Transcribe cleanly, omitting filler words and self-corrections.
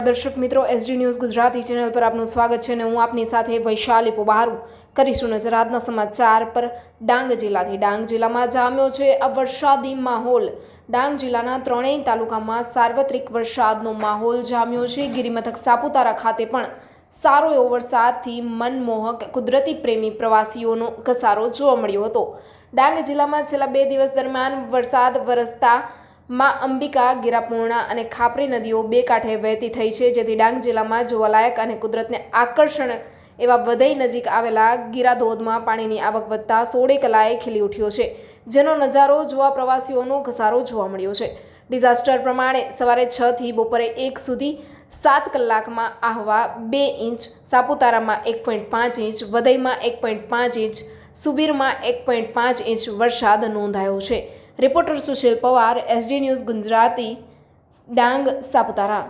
દર્શક મિત્રો, SD news Gujarati channel પર આપનું સ્વાગત છે અને હું આપની સાથે વૈશાલી પોબારુ કરીશું નજર આજના સમાચાર પર। ડાંગ જિલ્લામાં જામ્યો છે આ વરસાદી માહોલ। ડાંગ જિલ્લાના ત્રણેય તાલુકામાં સાર્વત્રિક વરસાદનો માહોલ જામ્યો છે। ગિરિમથક સાપુતારા ખાતે પણ સારો એવો વરસાદથી મનમોહક કુદરતી પ્રેમી પ્રવાસીઓનો ઘસારો જોવા મળ્યો હતો। ડાંગ જિલ્લામાં છેલ્લા 2 દિવસ દરમિયાન વરસાદ વરસતા માં અંબિકા, ગીરાપૂર્ણા અને ખાપરી નદીઓ બે કાંઠે વહેતી થઈ છે, જેથી ડાંગ જિલ્લામાં જોવાલાયક અને કુદરતને આકર્ષણ એવા વધઈ નજીક આવેલા ગીરા ધોધમાં પાણીની આવક વધતા સોળે કલાએ ખીલી ઉઠ્યો છે, જેનો નજારો જોવા પ્રવાસીઓનો ઘસારો જોવા મળ્યો છે। ડિઝાસ્ટર પ્રમાણે સવારે 6 થી બપોરે 1 સુધી 7 કલાકમાં આહવા 2 ઇંચ, સાપુતારામાં 1.5 ઇંચ, વધઈમાં 1.5 ઇંચ, સુબીરમાં 1.5 ઇંચ વરસાદ નોંધાયો છે। Reporter Sushil Pawar, SD news Gujarati, Dang, Saputara.